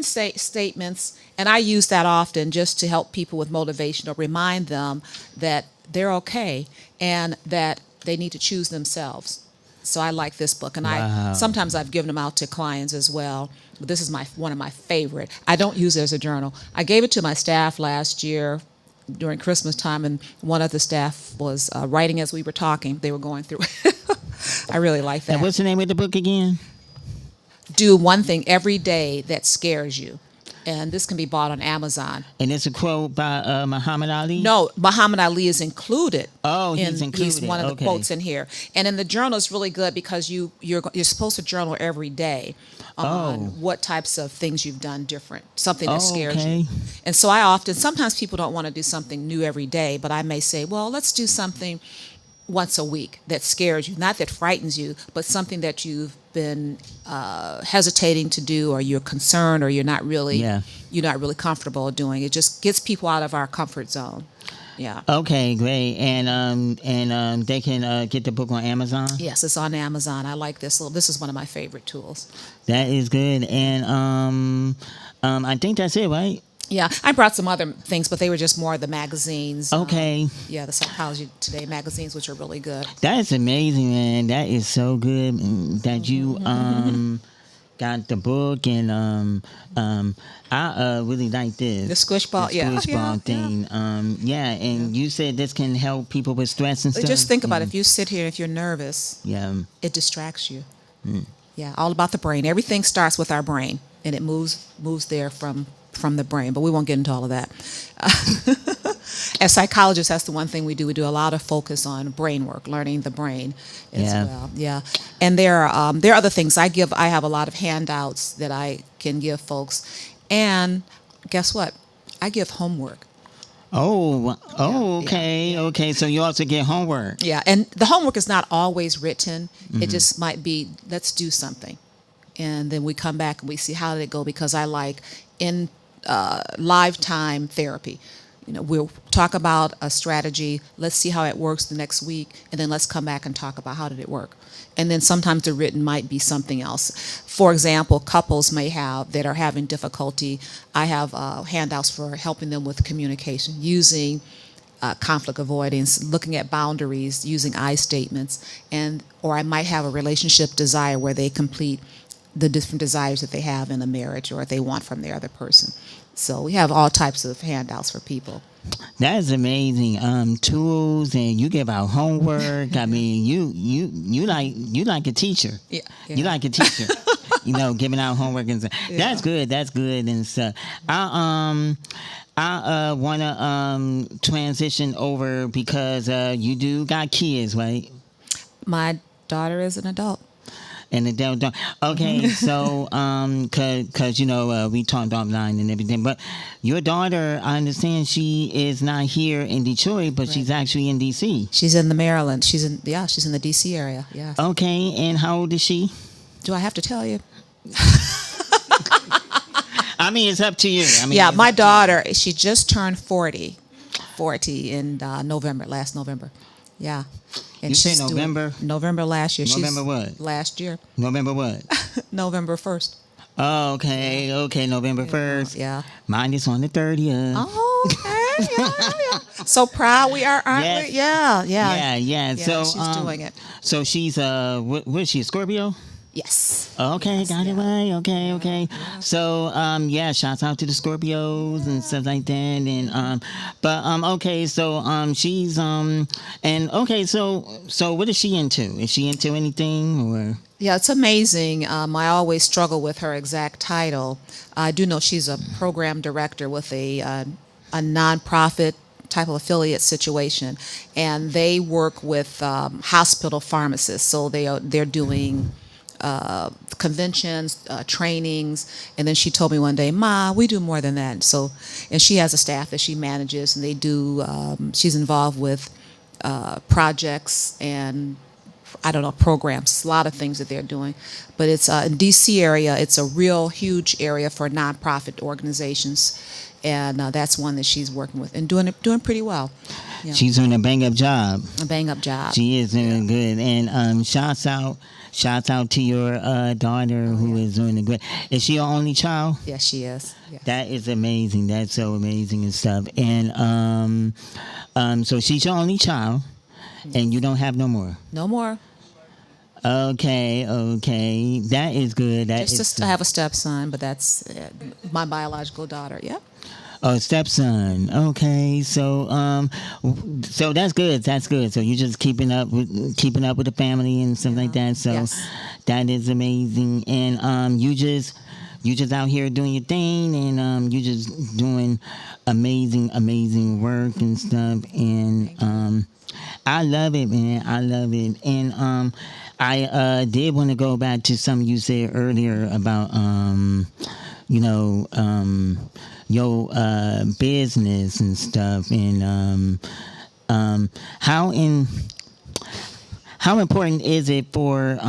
statements, and I use that often just to help people with motivation or remind them that they're okay and that they need to choose themselves. So I like this book, and sometimes I've given them out to clients as well. But this is one of my favorite. I don't use it as a journal. I gave it to my staff last year during Christmas time, and one of the staff was writing as we were talking. They were going through it. I really like that. And what's the name of the book again? Do one thing every day that scares you. And this can be bought on Amazon. And it's a quote by Muhammad Ali? No, Muhammad Ali is included. Oh, he's included. He's one of the quotes in here. And in the journal, it's really good because you're supposed to journal every day on what types of things you've done different, something that scares you. And so sometimes people don't want to do something new every day, but I may say, well, let's do something once a week that scares you, not that frightens you, but something that you've been hesitating to do, or you're concerned, or you're not really comfortable doing. It just gets people out of our comfort zone. Yeah. Okay, great. And they can get the book on Amazon? Yes, it's on Amazon. I like this. This is one of my favorite tools. That is good. And I think that's it, right? Yeah, I brought some other things, but they were just more of the magazines. Okay. The Psychology Today magazines, which are really good. That is amazing, man. That is so good that you got the book, and I really like this. The squish ball, the squish ball thing. And you said this can help people with stress and stuff. Just think about it. If you sit here, if you're nervous, it distracts you. Yeah, all about the brain. Everything starts with our brain, and it moves there from the brain, but we won't get into all of that. As psychologists, that's the one thing we do. We do a lot of focus on brain work, learning the brain as well. Yeah, and there are other things I have a lot of handouts that I can give folks, and guess what? I give homework. Okay, okay. So you also get homework. Yeah, and the homework is not always written. Mm-hmm. It just might be, let's do something. And then we come back and we see how did it go, because I like in live time therapy. We'll talk about a strategy. Let's see how it works the next week, and then let's come back and talk about how did it work. And then sometimes the written might be something else. For example, couples may have that are having difficulty. I have handouts for helping them with communication, using conflict avoidance, looking at boundaries, using I statements, or I might have a relationship desire where they complete the different desires that they have in a marriage or they want from the other person. So we have all types of handouts for people. That is amazing. Tools, and you give out homework. I mean, you like a teacher. Yeah. You like a teacher. Giving out homework and stuff. Yeah. That's good. That's good and stuff. I want to transition over because you do got kids, right? My daughter is an adult. And the devil don't. Okay, so cause we talked offline and everything, but your daughter, I understand she is not here in Detroit, but she's actually in DC. She's in the Maryland. She's in the DC area. Yeah. Okay, and how old is she? Do I have to tell you? I mean, it's up to you. Yeah, my daughter, she just turned 40 in last November. Yeah. And you say November? November last year. November what? Last year. November what? November 1st. Oh, okay. Okay, November 1st. Yeah. Mine is on the 30th. Oh, okay. Yeah. So proud we are, aren't we? Yeah. Yeah. So she's doing it. So she's what is she, a Scorpio? Yes. Okay, got it right. Okay. Yeah. So, shouts out to the Scorpios and stuff like that. And, okay, so, she's, and okay, so what is she into? Is she into anything or? Yeah, it's amazing. I always struggle with her exact title. I do know she's a program director with a nonprofit type of affiliate situation, and they work with hospital pharmacists. So they're doing conventions, trainings, and then she told me one day, "Ma, we do more than that." So, and she has a staff that she manages, and they do. She's involved with projects and programs, a lot of things that they're doing. But it's in DC area. It's a real huge area for nonprofit organizations, and that's one that she's working with and doing pretty well. Yeah. She's doing a bang up job. She is doing good, and shouts out to your daughter who is doing a great. Is she your only child? Yes, she is. Yes. That is amazing. That's so amazing and stuff. And so she's your only child, and you don't have no more. No more. Okay. That is good. I have a stepson, but that's my biological daughter. Yep. Oh, stepson. Okay, so that's good. That's good. So you're just keeping up with the family and stuff like that. So yes. That is amazing. And you just out here doing your thing, and you just doing amazing work and stuff. And I love it, man. I love it. And I did want to go back to something you said earlier about your business and stuff, and how important is it because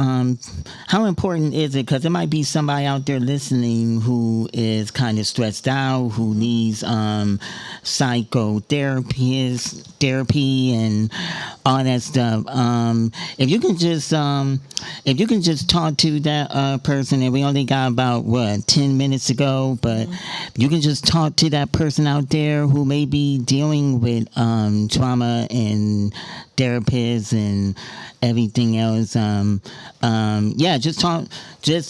there might be somebody out there listening who is kind of stressed out, who needs therapy and all that stuff. If you can just talk to that person, and we only got about 10 minutes to go, but you can just talk to that person out there who may be dealing with trauma and therapists and everything else. Just talk to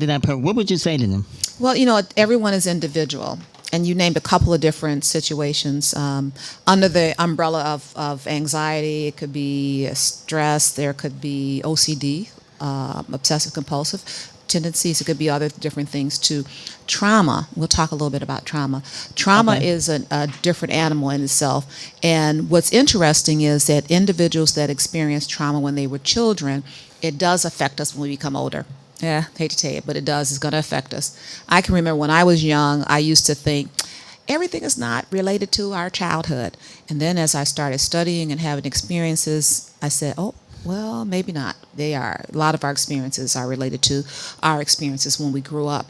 that person. What would you say to them? Well, everyone is individual, and you named a couple of different situations under the umbrella of anxiety. It could be stress. There could be OCD, obsessive compulsive tendencies. It could be other different things too. Trauma. We'll talk a little bit about trauma. Trauma is a different animal in itself. And what's interesting is that individuals that experience trauma when they were children, it does affect us when we become older. Yeah, hate to tell you, but it does. It's going to affect us. I can remember when I was young, I used to think, everything is not related to our childhood. And then as I started studying and having experiences, I said, oh, well, maybe not. They are. A lot of our experiences are related to our experiences when we grew up.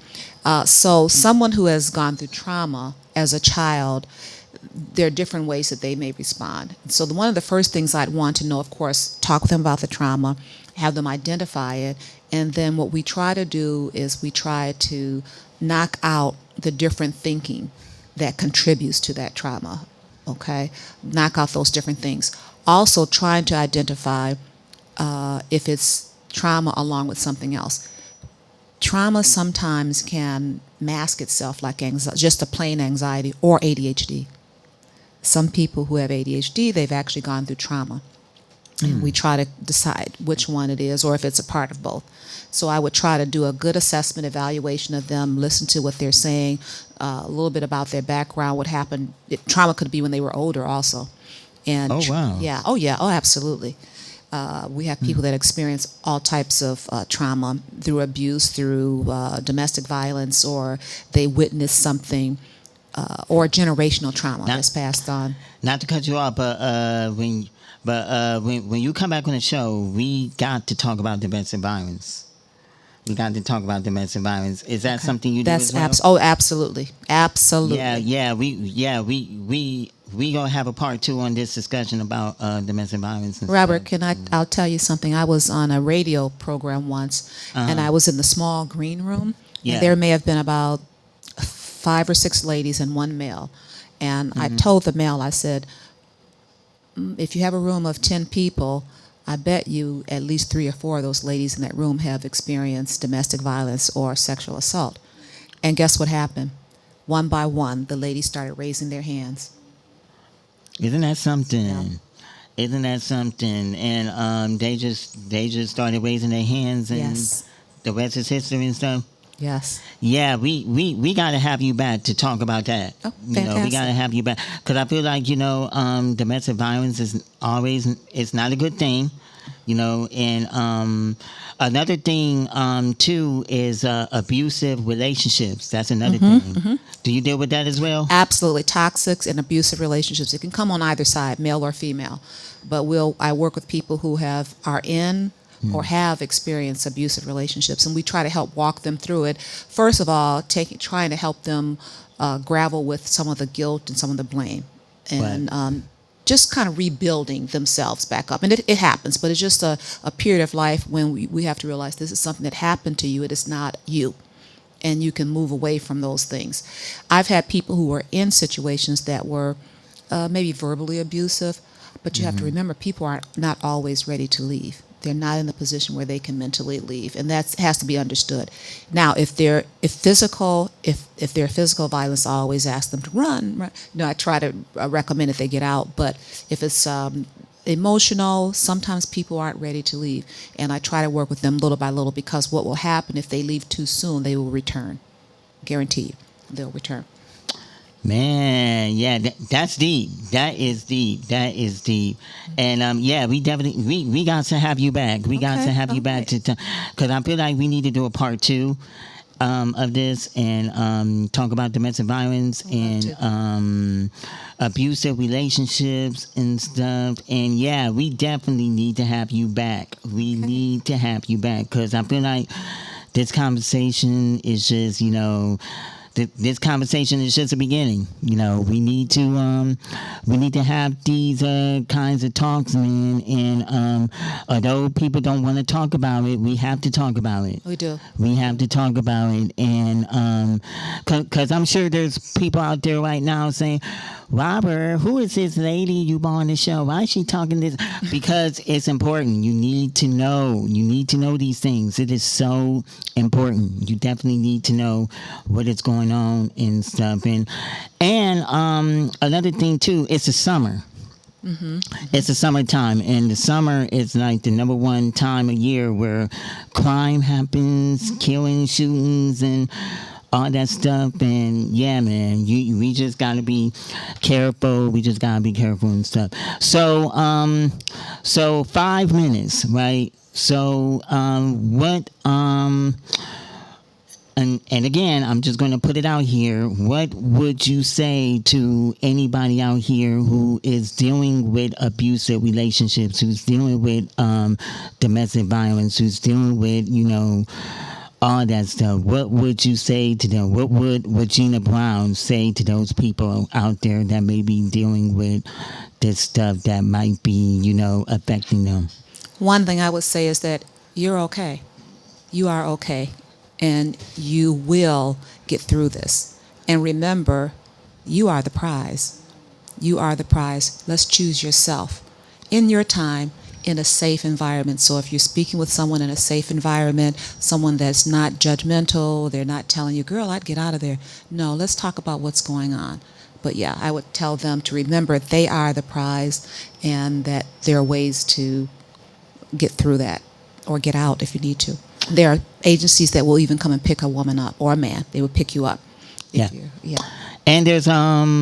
So someone who has gone through trauma as a child, there are different ways that they may respond. So one of the first things I'd want to know, of course, talk with them about the trauma, have them identify it, and then what we try to do is we try to knock out the different thinking that contributes to that trauma, okay? Knock out those different things. Also trying to identify if it's trauma along with something else. Trauma sometimes can mask itself like just a plain anxiety or ADHD. Some people who have ADHD, they've actually gone through trauma. And we try to decide which one it is or if it's a part of both. So I would try to do a good assessment, evaluation of them, listen to what they're saying, a little bit about their background, what happened. Trauma could be when they were older also. And Oh, wow. Yeah. Oh, yeah. Oh, absolutely. We have people that experience all types of trauma through abuse, through domestic violence, or they witness something, or generational trauma that's passed on. Not to cut you off, but when you come back on the show, we got to talk about domestic violence. We got to talk about domestic violence. Is that something you do as well? Absolutely, absolutely. We gonna have a part 2 on this discussion about domestic violence. And Robert, stuff. I'll tell you something. I was on a radio program once, and I was in the small green room. Yeah. And there may have been about 5 or 6 ladies and 1 male. And I told the male, I said, if you have a room of 10 people, I bet you at least 3 or 4 of those ladies in that room have experienced domestic violence or sexual assault. And guess what happened? One by one, the ladies started raising their hands. Isn't that something? Yeah. Isn't that something? And they just started raising their hands, and Yes. the rest is history and stuff. Yes. Yeah, we got to have you back to talk about that. Oh, we fantastic. got to have you back because I feel like domestic violence is it's not a good thing, And another thing too is abusive relationships. That's another thing. Do you deal with that as well? Absolutely. Toxic and abusive relationships. It can come on either side, male or female. But I work with people who are in or have experienced abusive relationships, and we try to help walk them through it. First of all, trying to help them gravel with some of the guilt and some of the blame, and just kind of rebuilding themselves back up. And it happens, but it's just a period of life when we have to realize this is something that happened to you. It is not you. And you can move away from those things. I've had people who were in situations that were maybe verbally abusive, but you have to remember people are not always ready to leave. They're not in the position where they can mentally leave, and that has to be understood. Now, if they're physical violence, I always ask them to run. I try to recommend that they get out. But if it's emotional, sometimes people aren't ready to leave, and I try to work with them little by little, because what will happen if they leave too soon, they will return. Guarantee you, they'll return. Man, yeah, that's deep. That is deep. And we definitely we got to have you back. We got to have you back because I feel like we need to do a part 2 of this and talk about domestic violence and abusive relationships and stuff. And we definitely need to have you back. We need to have you back because I feel like this conversation is just this conversation is just a beginning. We need to have these kinds of talks, man. And although people don't want to talk about it, we have to talk about it. We do. We have to talk about it, and because I'm sure there's people out there right now saying, "Robert, who is this lady you brought on the show? Why is she talking this?" Because it's important. You need to know. You need to know these things. It is so important. You definitely need to know what is going on and stuff. And another thing too, it's the summer. It's the summertime, and the summer is like the number one time of year where crime happens, killing, shootings, and all that stuff. And man, we just gotta be careful. We just gotta be careful and stuff. So 5 minutes, right? So and again, I'm just going to put it out here. What would you say to anybody out here who is dealing with abusive relationships, who's dealing with domestic violence, who's dealing with, all that stuff? What would you say to them? What would Regina Brown say to those people out there that may be dealing with this stuff that might be, affecting them? One thing I would say is that you're okay. You are okay. And you will get through this. And remember, you are the prize. You are the prize. Let's choose yourself in your time, in a safe environment. So if you're speaking with someone in a safe environment, someone that's not judgmental, they're not telling you, girl, I'd get out of there. No, let's talk about what's going on. But yeah, I would tell them to remember they are the prize and that there are ways to get through that or get out if you need to. There are agencies that will even come and pick a woman up or a man. They will pick you up. Yeah. Yeah. And there's always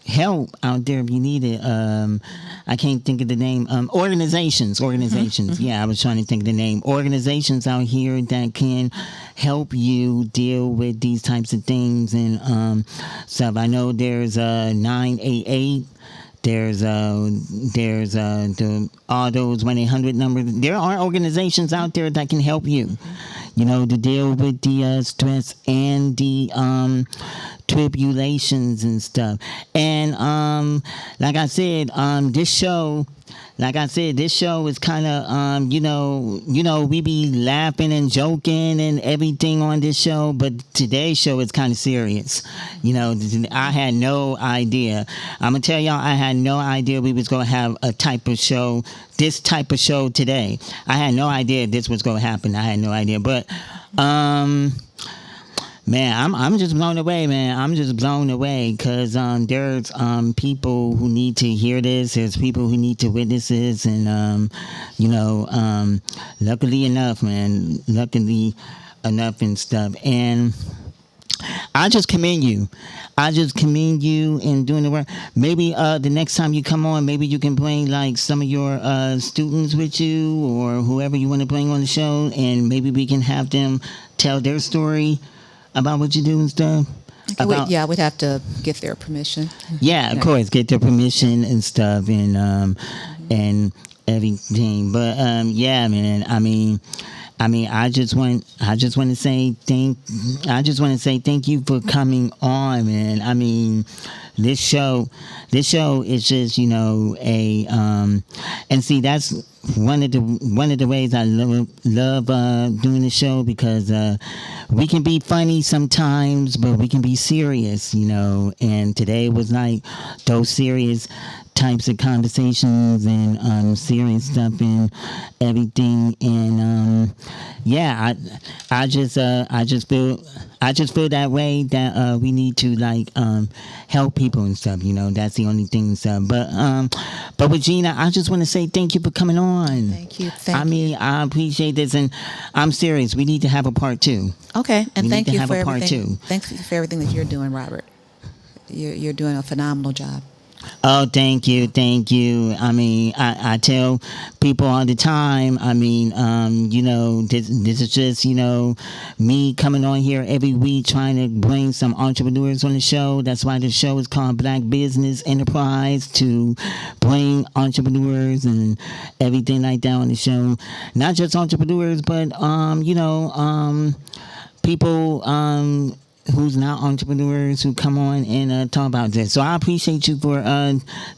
help out there if you need it. I can't think of the name. Organizations. Mm-hmm. Yeah, I was trying to think of the name. Organizations out here that can help you deal with these types of things and stuff. I know there's 988. There's all those 1-800 numbers. There are organizations out there that can help you, to deal with the stress and the tribulations and stuff. And like I said, this show is kind of we be laughing and joking and everything on this show, but today's show is kind of serious. I had no idea. I'm gonna tell y'all, I had no idea we was gonna have this type of show today. I had no idea this was gonna happen. I had no idea, but man, I'm just blown away, man. I'm just blown away because there's people who need to hear this. There's people who need to witness this, and luckily enough, and stuff. And I just commend you. In doing the work. Maybe the next time you come on, maybe you can bring like some of your students with you or whoever you want to bring on the show, and maybe we can have them tell their story about what you do and stuff. We'd have to get their permission. Yeah, of course, get their permission and stuff, and everything. But yeah, man. I just want to say thank you for coming on, man. This show is just and see, that's one of the ways I love doing the show, because we can be funny sometimes, but we can be serious, and today was like those serious types of conversations and serious stuff and everything. And I just feel that way, that we need to like help people and stuff. That's the only thing and stuff. But Regina, I just want to say thank you for coming on. Thank you. I appreciate this, and I'm serious. We need to have a part 2. Okay, and thank you for everything. Thank you for everything that you're doing, Robert. You're doing a phenomenal job. Oh, thank you. I tell people all the time, this is just, me coming on here every week trying to bring some entrepreneurs on the show. That's why the show is called Black Business Enterprise, to bring entrepreneurs and everything like that on the show. Not just entrepreneurs, but, people, who's not entrepreneurs, who come on and talk about this. So I appreciate you for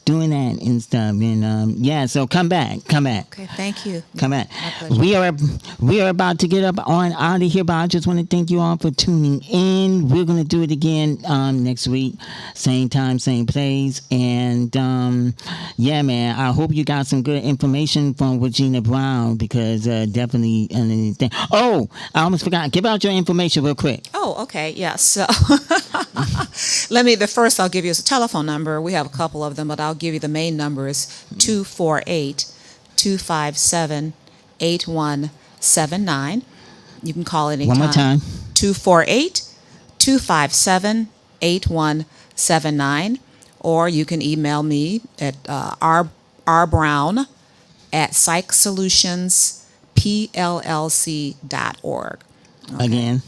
doing that and stuff. And so come back. Okay, thank you. Come back. We are about to get up on out of here, but I just want to thank you all for tuning in. We're gonna do it again next week, same time, same place. And man, I hope you got some good information from Regina Brown, because definitely anything. Oh, I almost forgot. Give out your information real quick. Oh, okay, yeah. So I'll give you a telephone number. We have a couple of them, but I'll give you the main number is 248-257-8179. You can call anytime. One more time. 248-257-8179. Or you can email me at rbrown@ at psychsolutionsPLLC.org. Again.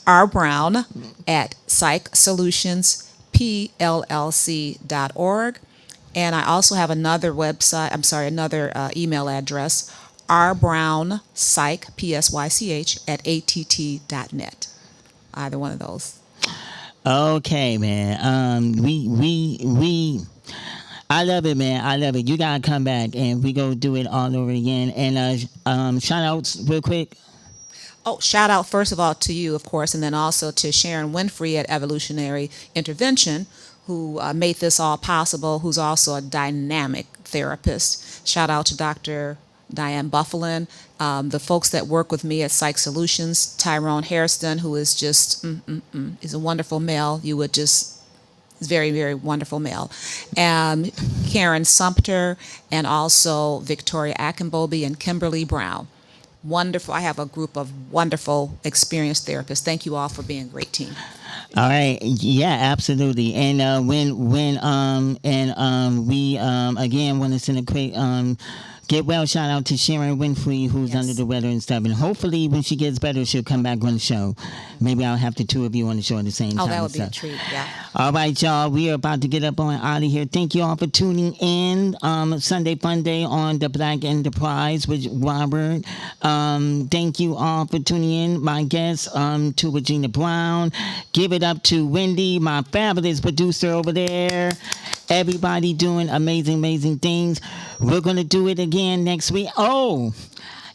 R. Brown at psychsolutionsPLLC.org. And I also have another email address, rbrownpsych, P-S-Y-C-H, at att.net. Either one of those. Okay, man. I love it, man. I love it. You gotta come back and we go do it all over again. And shout outs real quick. Oh, shout out first of all to you, of course, and then also to Sharon Winfrey at Evolutionary Intervention, who made this all possible, who's also a dynamic therapist. Shout out to Dr. Diane Buffalin, the folks that work with me at Psych Solutions, Tyrone Hairston, who is just, is a wonderful male. He's very, very wonderful male. Karen Sumpter, and also Victoria Akinbobi and Kimberly Brown. Wonderful. I have a group of wonderful, experienced therapists. Thank you all for being a great team. All right. Yeah, absolutely. And we again want to send a quick get well shout out to Sharon Winfrey, who's under the weather and stuff. And hopefully when she gets better, she'll come back on the show. Maybe I'll have the two of you on the show at the same time. Oh, that would be a treat. Yeah. All right, y'all. We are about to get up on out of here. Thank you all for tuning in. Sunday Fun Day on the Black Enterprise with Robert. Thank you all for tuning in. My guests, to Regina Brown. Give it up to Wendy, my fabulous producer over there. Everybody doing amazing, amazing things. We're going to do it again next week. Oh,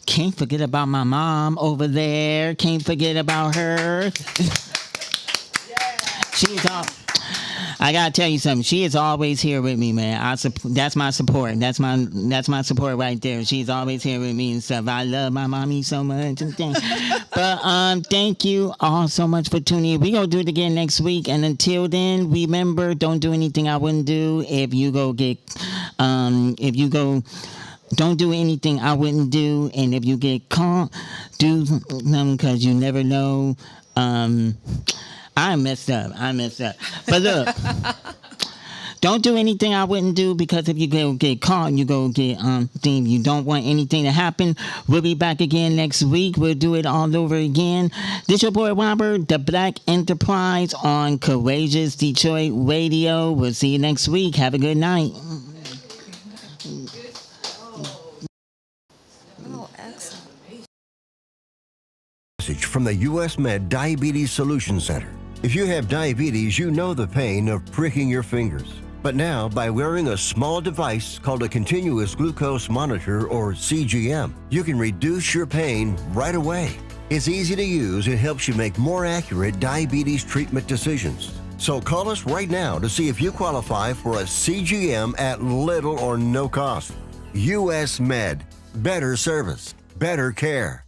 can't forget about my mom over there. Can't forget about her. She's all... I gotta tell you something. She is always here with me, man. That's my support. That's my support right there. She's always here with me and stuff. I love my mommy so much. But thank you all so much for tuning in. We gonna do it again next week. And until then, remember, don't do anything I wouldn't do. Don't do anything I wouldn't do. And if you get caught, do them because you never know. I messed up. But look, don't do anything I wouldn't do, because if you go get caught, you go get you don't want anything to happen. We'll be back again next week. We'll do it all over again. This your boy Robert, the Black Enterprise on Courageous Detroit Radio. We'll see you next week. Have a good night. Message from the U.S. Med Diabetes Solution Center. If you have diabetes, you know the pain of pricking your fingers. But now, by wearing a small device called a continuous glucose monitor, or CGM, you can reduce your pain right away. It's easy to use and helps you make more accurate diabetes treatment decisions. So call us right now to see if you qualify for a CGM at little or no cost. U.S. Med. Better service. Better care.